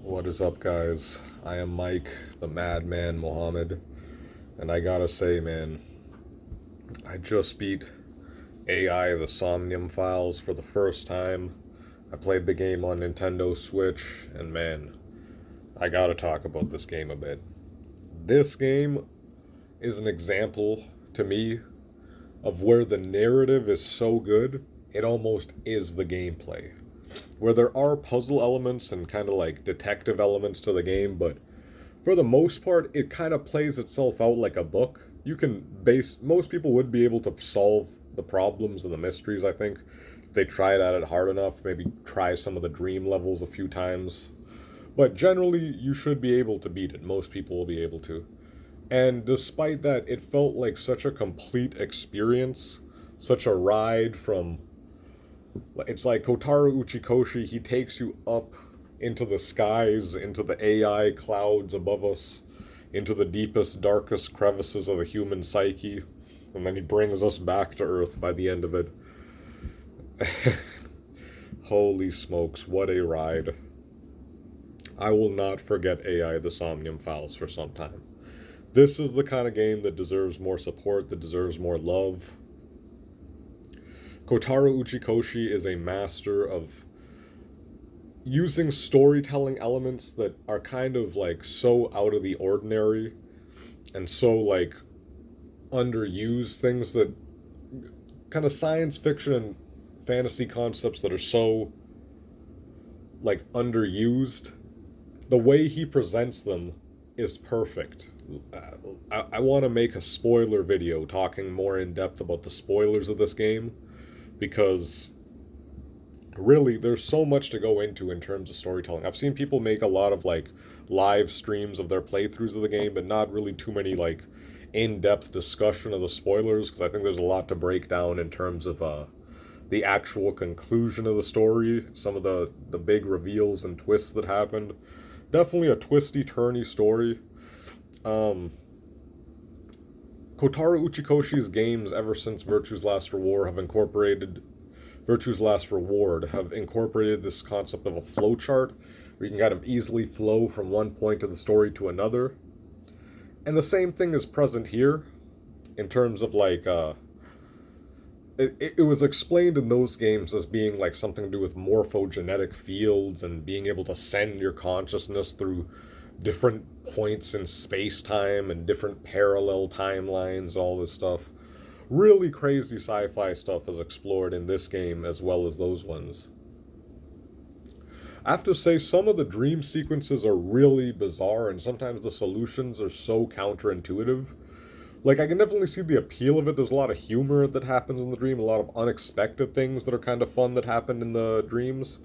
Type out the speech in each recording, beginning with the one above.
What is up, guys? I am Mike, the Madman Mohammed, and I gotta say, man, I just beat AI the Somnium files for the first time. I played the game on Nintendo Switch, and man, I gotta talk about this game a bit. This game is an example to me of where the narrative is so good, it almost is the gameplay. Where there are puzzle elements and kind of like detective elements to the game, but for the most part, it kind of plays itself out like a book. You can base, most people would be able to solve the problems and the mysteries, I think, if they tried at it hard enough, maybe try some of the dream levels a few times. But generally, you should be able to beat it. Most people will be able to. And despite that, it felt like such a complete experience, such a ride from. It's like Kotaro Uchikoshi, he takes you up into the skies, into the AI clouds above us, into the deepest, darkest crevices of the human psyche, and then he brings us back to Earth by the end of it. Holy smokes, what a ride. I will not forget AI the Somnium Files for some time. This is the kind of game that deserves more support, that deserves more love. Kotaro Uchikoshi is a master of using storytelling elements that are kind of like so out of the ordinary and so like underused, things that kind of science fiction and fantasy concepts that are so like underused. The way he presents them is perfect. I want to make a spoiler video talking more in depth about the spoilers of this game because really there's so much to go into in terms of storytelling. I've seen people make a lot of like live streams of their playthroughs of the game, but not really too many like in-depth discussion of the spoilers because I think there's a lot to break down in terms of the actual conclusion of the story, some of the big reveals and twists that happened. Definitely a twisty turny story. um Kotaro Uchikoshi's games ever since Virtue's Last Reward have incorporated this concept of a flowchart where you can kind of easily flow from one point of the story to another. And the same thing is present here in terms of like it was explained in those games as being like something to do with morphogenetic fields and being able to send your consciousness through different points in space time and different parallel timelines, all this stuff. Really crazy sci fi stuff is explored in this game as well as those ones. I have to say, some of the dream sequences are really bizarre, and sometimes the solutions are so counterintuitive. Like, I can definitely see the appeal of it. There's a lot of humor that happens in the dream, a lot of unexpected things that are kind of fun that happen in the dreams.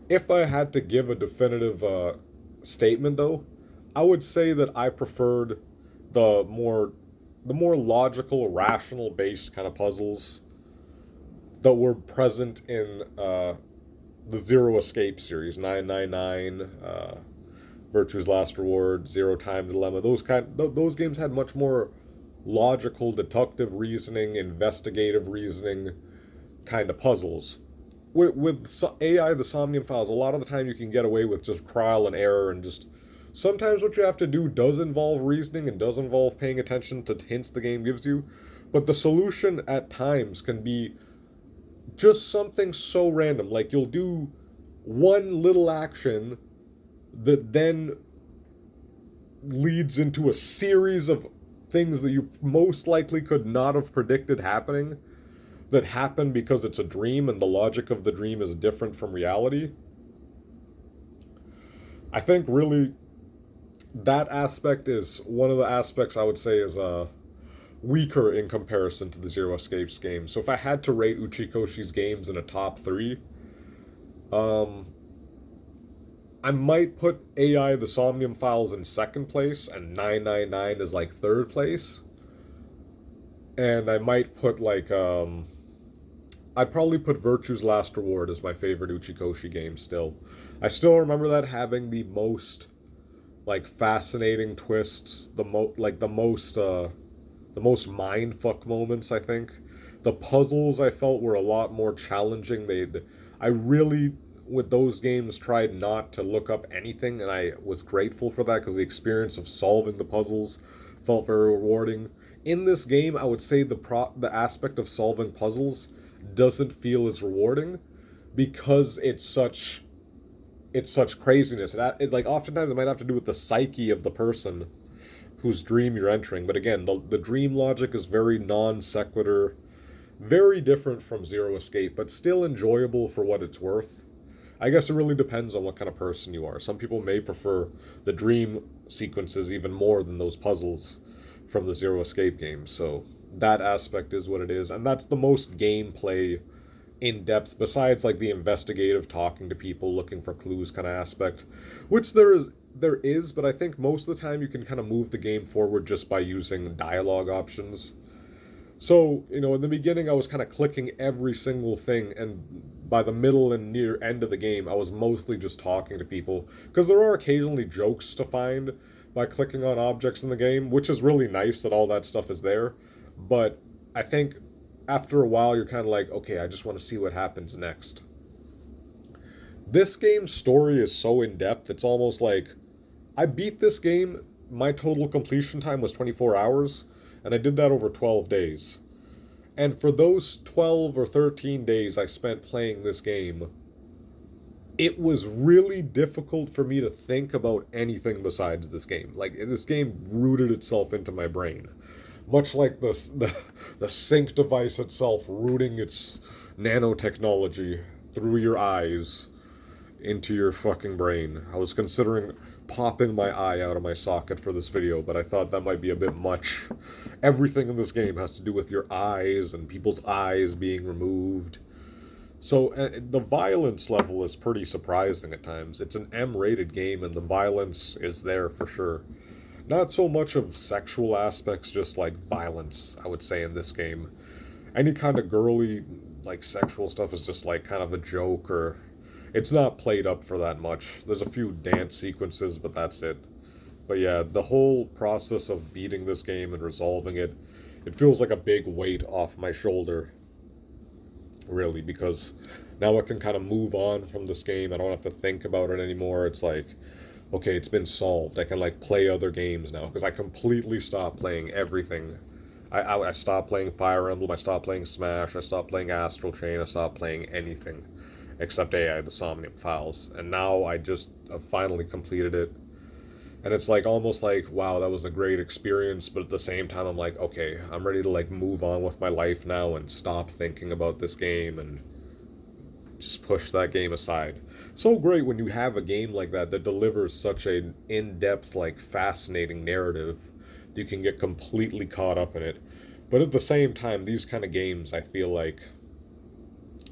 If I had to give a definitive statement, though, I would say that I preferred the more the more logical, rational based kind of puzzles that were present in the Zero Escape series, 999, Virtue's Last Reward, Zero Time Dilemma. Those games had much more logical, deductive reasoning, investigative reasoning kind of puzzles. With AI, the Somnium Files, a lot of the time you can get away with just trial and error and just. Sometimes what you have to do does involve reasoning and does involve paying attention to hints the game gives you, but the solution at times can be just something so random. Like you'll do one little action that then leads into a series of things that you most likely could not have predicted happening that happen because it's a dream and the logic of the dream is different from reality. I think really that aspect is one of the aspects I would say is weaker in comparison to the Zero Escapes games. So if I had to rate Uchikoshi's games in a top three, um, I might put AI the Somnium Files in second place and 999 is like third place. And I might put like I'd probably put Virtue's Last Reward as my favorite Uchikoshi game still. I still remember that having the most like fascinating twists, the most mind fuck moments, I think. The puzzles I felt were a lot more challenging. I really with those games tried not to look up anything, and I was grateful for that because the experience of solving the puzzles felt very rewarding. In this game, I would say the aspect of solving puzzles doesn't feel as rewarding because it's such craziness. It like oftentimes it might have to do with the psyche of the person whose dream you're entering. But again, the dream logic is very non sequitur, very different from Zero Escape, but still enjoyable for what it's worth. I guess it really depends on what kind of person you are. Some people may prefer the dream sequences even more than those puzzles from the Zero Escape games. So that aspect is what it is, and that's the most gameplay in depth besides like the investigative talking to people looking for clues kind of aspect, which there is, but I think most of the time you can kind of move the game forward just by using dialogue options. So, in the beginning, I was kind of clicking every single thing, and by the middle and near end of the game, I was mostly just talking to people. Because there are occasionally jokes to find by clicking on objects in the game, which is really nice that all that stuff is there. But I think after a while, you're kind of like, okay, I just want to see what happens next. This game's story is so in depth, it's almost like I beat this game. My total completion time was 24 hours, and I did that over 12 days. And for those 12 or 13 days I spent playing this game, it was really difficult for me to think about anything besides this game. Like, this game rooted itself into my brain. Much like the sync device itself rooting its nanotechnology through your eyes into your fucking brain. I was considering popping my eye out of my socket for this video, but I thought that might be a bit much. Everything in this game has to do with your eyes and people's eyes being removed. So the violence level is pretty surprising at times. It's an M-rated game, and the violence is there for sure. Not so much of sexual aspects, just like violence, I would say, in this game. Any kind of girly, like, sexual stuff is just like kind of a joke, or it's not played up for that much. There's a few dance sequences, but that's it. But yeah, the whole process of beating this game and resolving it, it feels like a big weight off my shoulder, really, because now I can kind of move on from this game. I don't have to think about it anymore. It's like, okay, it's been solved. I can like play other games now because I completely stopped playing everything. I stopped playing Fire Emblem. I stopped playing Smash. I stopped playing Astral Chain. I stopped playing anything except AI, the Somnium files. And now I've finally completed it. And it's like almost like, wow, that was a great experience, but at the same time I'm like, okay, I'm ready to like move on with my life now and stop thinking about this game and just push that game aside. So great when you have a game like that that delivers such an in-depth, like fascinating narrative that you can get completely caught up in it. But at the same time, these kind of games, I feel like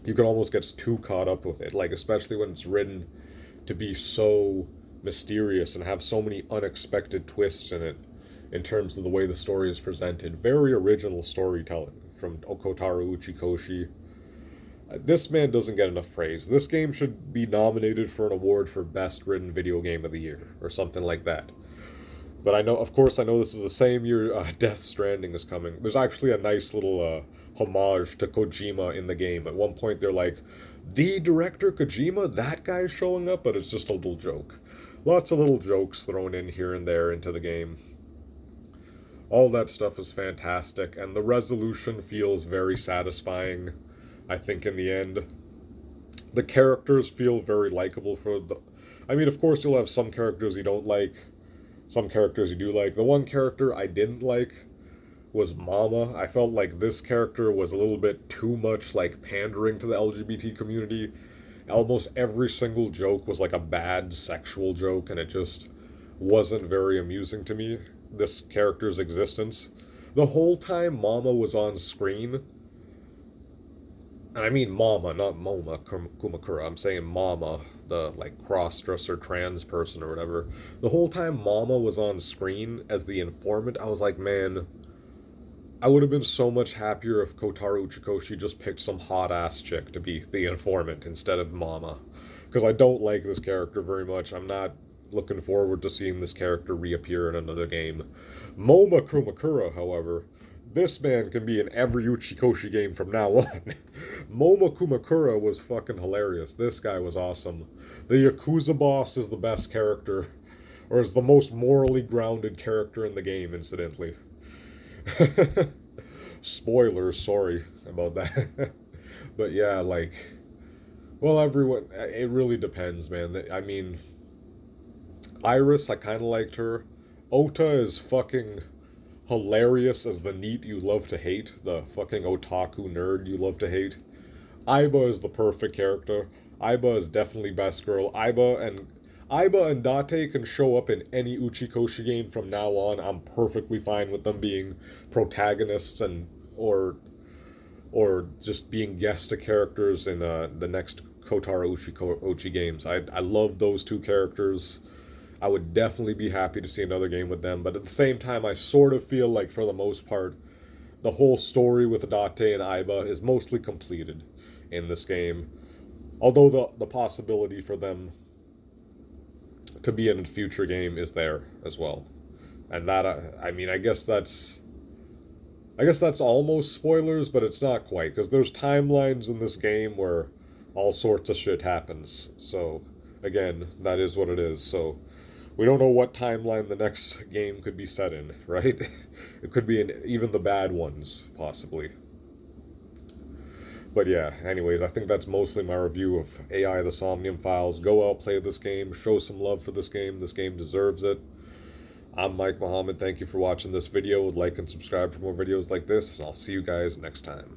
you can almost get too caught up with it, like especially when it's written to be so mysterious and have so many unexpected twists in it in terms of the way the story is presented. Very original storytelling from Kotaro Uchikoshi. This man doesn't get enough praise. This game should be nominated for an award for Best Written Video Game of the Year, or something like that. But I know, of course, I know this is the same year Death Stranding is coming. There's actually a nice little homage to Kojima in the game. At one point, they're like, the director Kojima, that guy's showing up, but it's just a little joke. Lots of little jokes thrown in here and there into the game. All that stuff is fantastic, and the resolution feels very satisfying, I think, in the end. The characters feel very likable for the... I mean, of course, you'll have some characters you don't like, some characters you do like. The one character I didn't like was Mama. I felt like this character was a little bit too much, like, pandering to the LGBT community. Almost every single joke was like a bad sexual joke, and it just wasn't very amusing to me, this character's existence. The whole time Mama was on screen, and I mean Mama, not Moma Kumakura. I'm saying Mama, the like cross-dresser trans person or whatever. The whole time Mama was on screen as the informant, I was like, man, I would have been so much happier if Kotaro Uchikoshi just picked some hot-ass chick to be the informant instead of Mama. Because I don't like this character very much. I'm not looking forward to seeing this character reappear in another game. Moma Kumakura, however, This man can be in every Uchikoshi game from now on. Moma Kumakura was fucking hilarious. This guy was awesome. The Yakuza boss is the best character, or is the most morally grounded character in the game, incidentally. Spoilers, sorry about that. But yeah, like, well, everyone, it really depends, man. I mean, Iris, I kind of liked her. Ota is fucking hilarious as the NEET you love to hate, the fucking otaku nerd you love to hate. Aiba is the perfect character. Aiba is definitely best girl. Aiba and Date can show up in any Uchikoshi game from now on. I'm perfectly fine with them being protagonists and or just being guest characters in the next Kotaro Uchi games. I love those two characters. I would definitely be happy to see another game with them, but at the same time, I sort of feel like for the most part, the whole story with Date and Aiba is mostly completed in this game. Although the possibility for them to be in a future game is there as well, and that I mean I guess that's almost spoilers, but it's not quite because there's timelines in this game where all sorts of shit happens. So again, that is what it is. So we don't know what timeline the next game could be set in, right? It could be in even the bad ones, possibly. But yeah, anyways, I think that's mostly my review of AI the Somnium Files. Go out, play this game, show some love for this game. This game deserves it. I'm Mike Muhammad. Thank you for watching this video. Like and subscribe for more videos like this, and I'll see you guys next time.